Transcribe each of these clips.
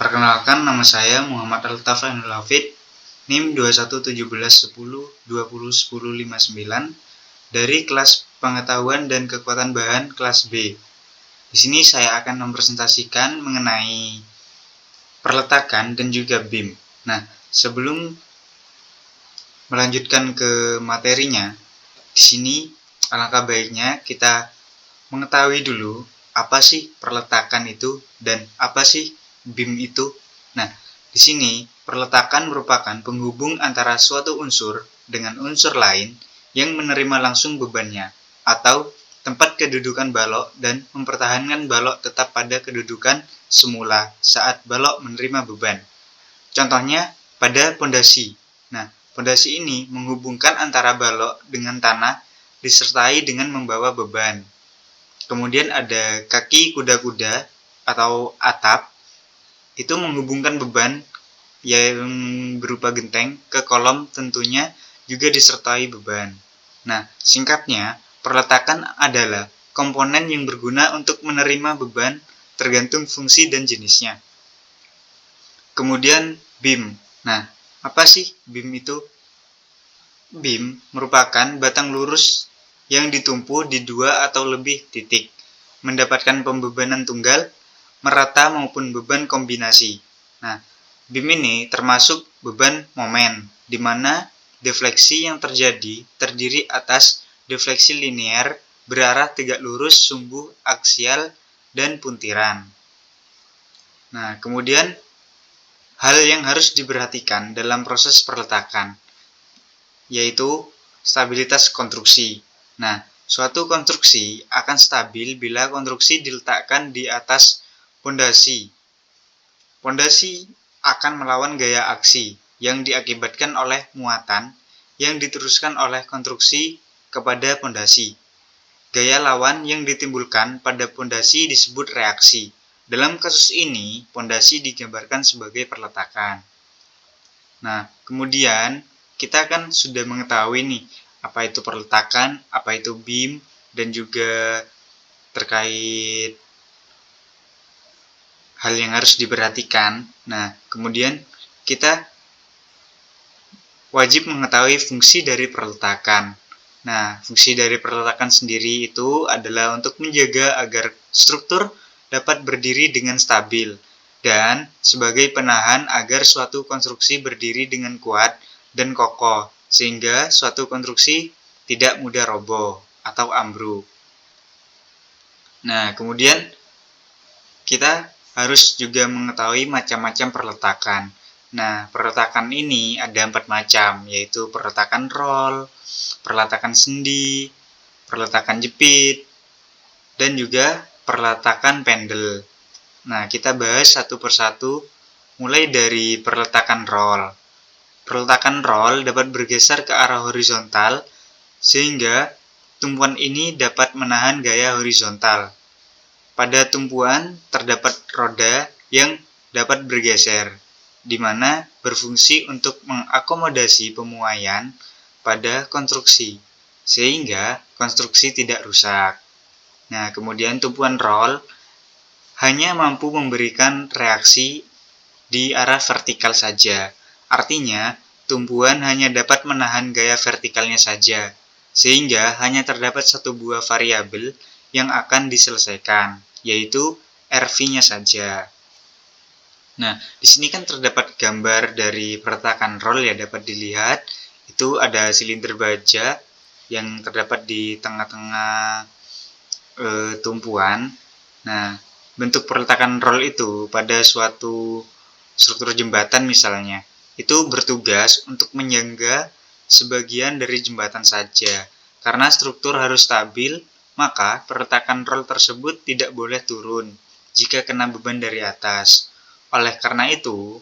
Perkenalkan, nama saya Muhammad Altaf Ainul Hafid, NIM 211710201059 dari kelas pengetahuan dan kekuatan bahan kelas B. Di sini saya akan mempresentasikan mengenai perletakan dan juga BIM. Nah, sebelum melanjutkan ke materinya, di sini alangkah baiknya kita mengetahui dulu apa sih perletakan itu dan apa sih BIM itu. Nah, di sini perletakan merupakan penghubung antara suatu unsur dengan unsur lain yang menerima langsung bebannya atau tempat kedudukan balok dan mempertahankan balok tetap pada kedudukan semula saat balok menerima beban. Contohnya pada pondasi. Nah, pondasi ini menghubungkan antara balok dengan tanah disertai dengan membawa beban. Kemudian ada kaki kuda-kuda atau atap, itu menghubungkan beban yang berupa genteng ke kolom, tentunya juga disertai beban. Nah, singkatnya, perletakan adalah komponen yang berguna untuk menerima beban tergantung fungsi dan jenisnya. Kemudian BIM. Nah, apa sih BIM itu? BIM merupakan batang lurus yang ditumpu di 2 atau lebih titik, mendapatkan pembebanan tunggal, merata maupun beban kombinasi. Nah, BIM ini termasuk beban momen, di mana defleksi yang terjadi terdiri atas defleksi linear berarah tegak lurus, sumbu, aksial, dan puntiran. Nah, kemudian hal yang harus diperhatikan dalam proses perletakan yaitu stabilitas konstruksi. Nah, suatu konstruksi akan stabil bila konstruksi diletakkan di atas pondasi. Pondasi akan melawan gaya aksi yang diakibatkan oleh muatan yang diteruskan oleh konstruksi kepada pondasi. Gaya lawan yang ditimbulkan pada pondasi disebut reaksi. Dalam kasus ini, pondasi digambarkan sebagai perletakan. Nah, kemudian kita kan sudah mengetahui nih apa itu perletakan, apa itu BIM, dan juga terkait hal yang harus diperhatikan. Nah, kemudian kita wajib mengetahui fungsi dari perletakan. Nah, fungsi dari perletakan sendiri itu adalah untuk menjaga agar struktur dapat berdiri dengan stabil dan sebagai penahan agar suatu konstruksi berdiri dengan kuat dan kokoh, sehingga suatu konstruksi tidak mudah roboh atau ambruk. Nah, kemudian kita harus juga mengetahui macam-macam perletakan. Nah, perletakan ini ada 4 macam, yaitu perletakan roll, perletakan sendi, perletakan jepit, dan juga perletakan pendel. Nah, kita bahas satu persatu, mulai dari perletakan roll. Perletakan roll dapat bergeser ke arah horizontal, sehingga tumpuan ini dapat menahan gaya horizontal. Pada tumpuan terdapat roda yang dapat bergeser, di mana berfungsi untuk mengakomodasi pemuaian pada konstruksi, sehingga konstruksi tidak rusak. Nah, kemudian tumpuan roll hanya mampu memberikan reaksi di arah vertikal saja. Artinya, tumpuan hanya dapat menahan gaya vertikalnya saja, sehingga hanya terdapat satu buah variabel yang akan diselesaikan, yaitu RV-nya saja. Nah, di sini kan terdapat gambar dari perletakan roll ya, dapat dilihat. Itu ada silinder baja yang terdapat di tengah-tengah tumpuan. Nah, bentuk perletakan roll itu pada suatu struktur jembatan misalnya, itu bertugas untuk menyangga sebagian dari jembatan saja. Karena struktur harus stabil, maka perletakan roll tersebut tidak boleh turun jika kena beban dari atas. Oleh karena itu,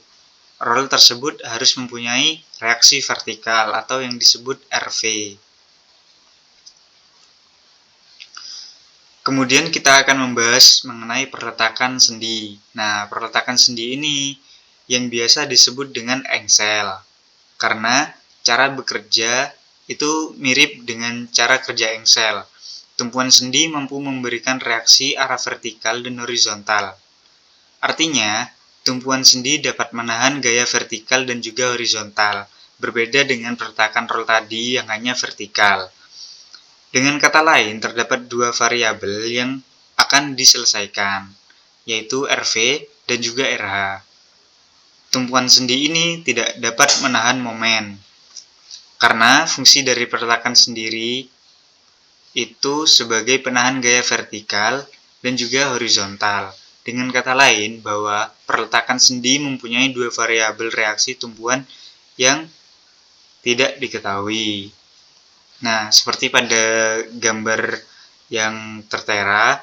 roll tersebut harus mempunyai reaksi vertikal atau yang disebut RV. Kemudian kita akan membahas mengenai perletakan sendi. Nah, perletakan sendi ini yang biasa disebut dengan engsel, karena cara bekerja itu mirip dengan cara kerja engsel. Tumpuan sendi mampu memberikan reaksi arah vertikal dan horizontal. Artinya, tumpuan sendi dapat menahan gaya vertikal dan juga horizontal, berbeda dengan peletakan roll tadi yang hanya vertikal. Dengan kata lain, terdapat dua variabel yang akan diselesaikan, yaitu RV dan juga RH. Tumpuan sendi ini tidak dapat menahan momen, karena fungsi dari peletakan sendiri itu sebagai penahan gaya vertikal dan juga horizontal. Dengan kata lain, bahwa peletakan sendi mempunyai dua variabel reaksi tumpuan yang tidak diketahui. Nah, seperti pada gambar yang tertera,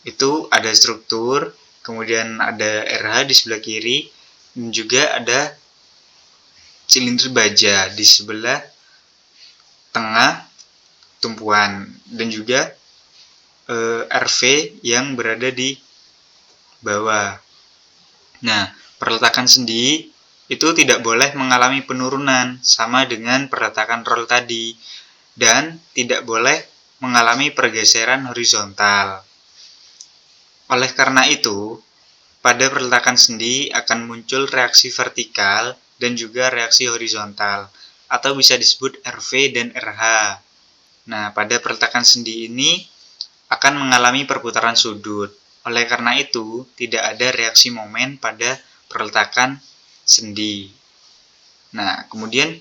itu ada struktur, kemudian ada RH di sebelah kiri, dan juga ada silinder baja di sebelah tengah tumpuan, dan juga RV yang berada di bawah. Nah, peletakan sendi itu tidak boleh mengalami penurunan, sama dengan peletakan roll tadi, dan tidak boleh mengalami pergeseran horizontal. Oleh karena itu, pada peletakan sendi akan muncul reaksi vertikal dan juga reaksi horizontal, atau bisa disebut RV dan RH. Nah, pada peletakan sendi ini akan mengalami perputaran sudut. Oleh karena itu, tidak ada reaksi momen pada peletakan sendi. Nah, kemudian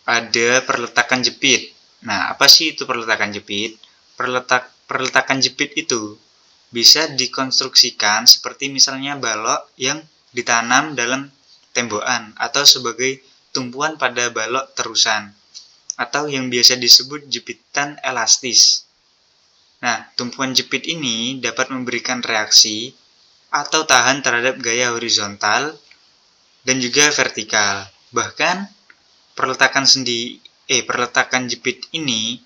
ada peletakan jepit. Nah, apa sih itu peletakan jepit? Peletakan jepit itu bisa dikonstruksikan seperti misalnya balok yang ditanam dalam tembokan atau sebagai tumpuan pada balok terusan, atau yang biasa disebut jepitan elastis. Nah, tumpuan jepit ini dapat memberikan reaksi atau tahan terhadap gaya horizontal dan juga vertikal. Bahkan peletakan jepit ini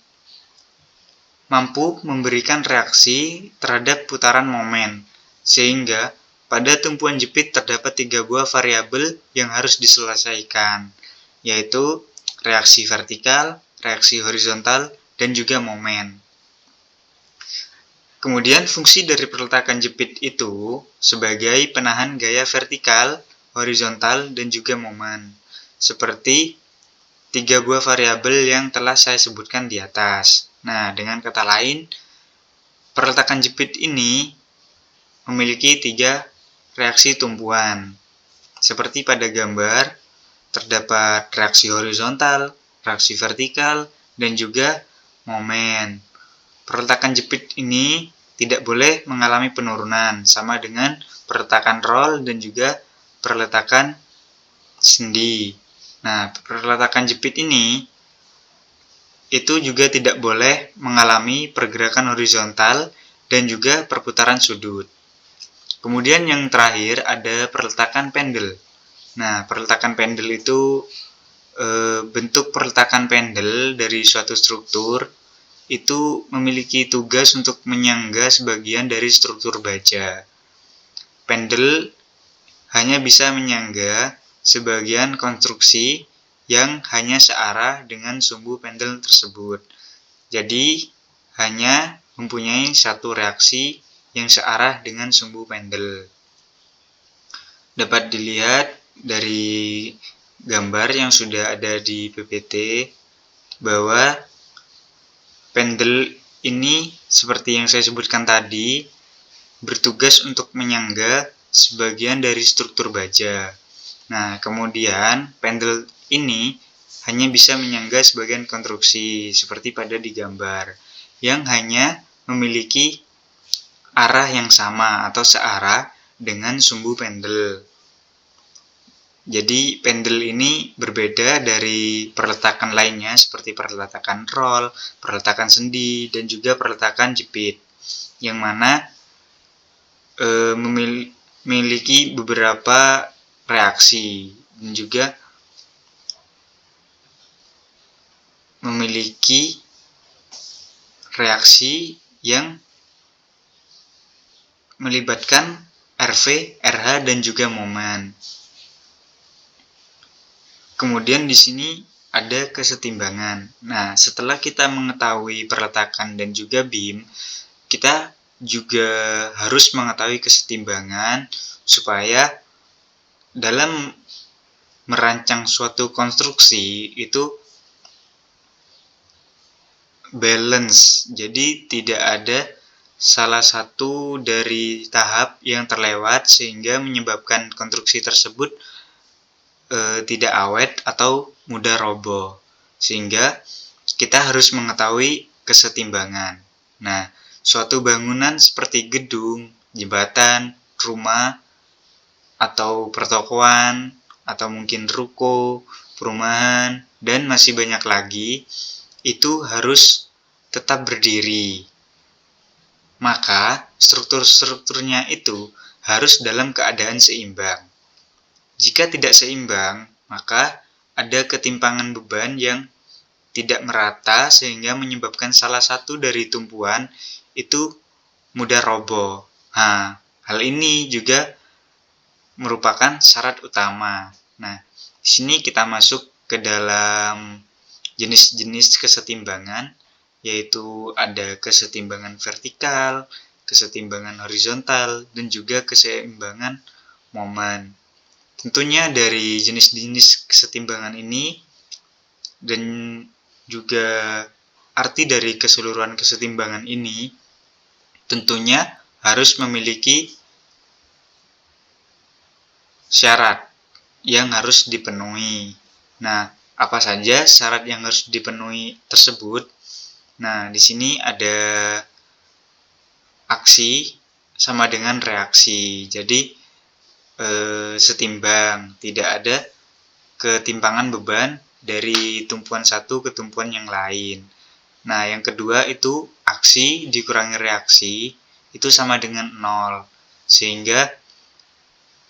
mampu memberikan reaksi terhadap putaran momen, sehingga pada tumpuan jepit terdapat 3 buah variabel yang harus diselesaikan, yaitu reaksi vertikal, reaksi horizontal, dan juga momen. Kemudian fungsi dari peletakan jepit itu sebagai penahan gaya vertikal, horizontal, dan juga momen, seperti 3 buah variabel yang telah saya sebutkan di atas. Nah, dengan kata lain, peletakan jepit ini memiliki 3 reaksi tumpuan. Seperti pada gambar, terdapat reaksi horizontal, reaksi vertikal, dan juga momen. Peletakan jepit ini tidak boleh mengalami penurunan, sama dengan peletakan roll dan juga peletakan sendi. Nah, peletakan jepit ini itu juga tidak boleh mengalami pergerakan horizontal dan juga perputaran sudut. Kemudian yang terakhir ada peletakan pendel. Nah, peletakan pendel itu bentuk peletakan pendel dari suatu struktur itu memiliki tugas untuk menyangga sebagian dari struktur baja. Pendel hanya bisa menyangga sebagian konstruksi yang hanya searah dengan sumbu pendel tersebut. Jadi, hanya mempunyai satu reaksi yang searah dengan sumbu pendel. Dapat dilihat dari gambar yang sudah ada di PPT bahwa pendel ini seperti yang saya sebutkan tadi bertugas untuk menyangga sebagian dari struktur baja. Nah, kemudian pendel ini hanya bisa menyangga sebagian konstruksi seperti pada di gambar yang hanya memiliki arah yang sama atau searah dengan sumbu pendel. Jadi pendel ini berbeda dari peletakan lainnya seperti peletakan roll, peletakan sendi, dan juga peletakan jepit, yang mana memiliki beberapa reaksi dan juga memiliki reaksi yang melibatkan RV, RH, dan juga momen. Kemudian di sini ada kesetimbangan. Nah, setelah kita mengetahui peletakan dan juga beam, kita juga harus mengetahui kesetimbangan supaya dalam merancang suatu konstruksi itu balance. Jadi tidak ada salah satu dari tahap yang terlewat sehingga menyebabkan konstruksi tersebut tidak awet atau mudah roboh. Sehingga kita harus mengetahui kesetimbangan. Nah, suatu bangunan seperti gedung, jembatan, rumah, atau pertokoan, atau mungkin ruko, perumahan, dan masih banyak lagi, itu harus tetap berdiri. Maka, struktur-strukturnya itu harus dalam keadaan seimbang. Jika tidak seimbang, maka ada ketimpangan beban yang tidak merata sehingga menyebabkan salah satu dari tumpuan itu mudah roboh. Nah, hal ini juga merupakan syarat utama. Nah, di sini kita masuk ke dalam jenis-jenis kesetimbangan, yaitu ada kesetimbangan vertikal, kesetimbangan horizontal, dan juga keseimbangan momen. Tentunya dari jenis-jenis kesetimbangan ini dan juga arti dari keseluruhan kesetimbangan ini tentunya harus memiliki syarat yang harus dipenuhi. Nah, apa saja syarat yang harus dipenuhi tersebut? Nah, di sini ada aksi sama dengan reaksi. Jadi, setimbang, tidak ada ketimpangan beban dari tumpuan satu ke tumpuan yang lain. Nah, yang kedua itu aksi dikurangi reaksi, itu sama dengan 0. Sehingga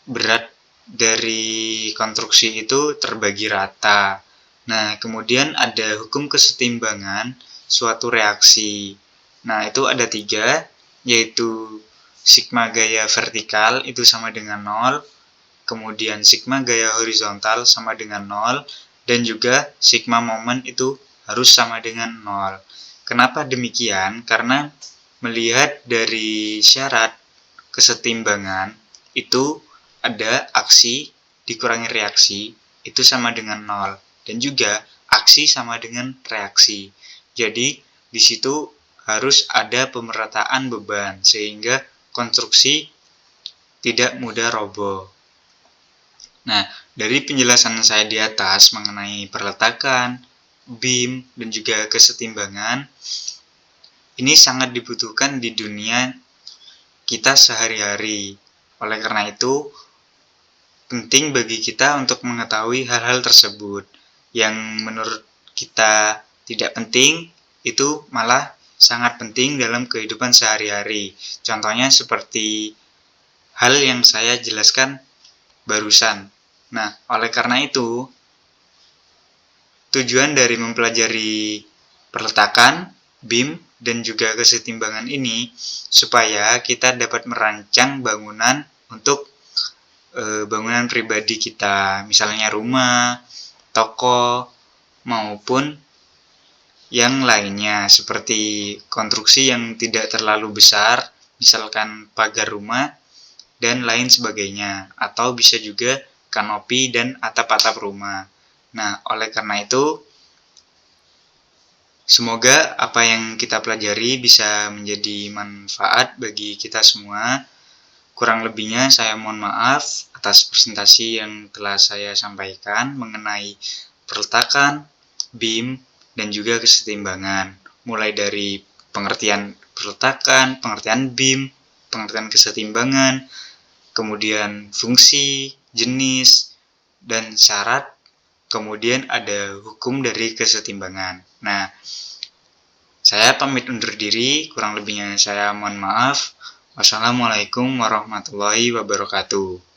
berat dari konstruksi itu terbagi rata. Nah, kemudian ada hukum kesetimbangan suatu reaksi. Nah, itu ada 3, yaitu sigma gaya vertikal itu sama dengan 0, kemudian sigma gaya horizontal sama dengan 0, dan juga sigma momen itu harus sama dengan 0. Kenapa demikian? Karena melihat dari syarat kesetimbangan itu ada aksi dikurangi reaksi itu sama dengan 0 dan juga aksi sama dengan reaksi. Jadi di situ harus ada pemerataan beban sehingga konstruksi tidak mudah roboh. Nah, dari penjelasan saya di atas mengenai perletakan, beam, dan juga kesetimbangan, ini sangat dibutuhkan di dunia kita sehari-hari. Oleh karena itu, penting bagi kita untuk mengetahui hal-hal tersebut. Yang menurut kita tidak penting, itu malah sangat penting dalam kehidupan sehari-hari. Contohnya seperti hal yang saya jelaskan barusan. Nah, oleh karena itu, tujuan dari mempelajari perletakan, beam, dan juga kesetimbangan ini supaya kita dapat merancang bangunan untuk bangunan pribadi kita, misalnya rumah, toko, maupun yang lainnya seperti konstruksi yang tidak terlalu besar, misalkan pagar rumah dan lain sebagainya, atau bisa juga kanopi dan atap-atap rumah. Nah, oleh karena itu, semoga apa yang kita pelajari bisa menjadi manfaat bagi kita semua. Kurang lebihnya saya mohon maaf atas presentasi yang telah saya sampaikan mengenai perletakan, beam, dan juga kesetimbangan. Mulai dari pengertian perletakan, pengertian beam, pengertian kesetimbangan, kemudian fungsi, jenis, dan syarat, kemudian ada hukum dari kesetimbangan. Nah, saya pamit undur diri, kurang lebihnya saya mohon maaf. Wassalamualaikum warahmatullahi wabarakatuh.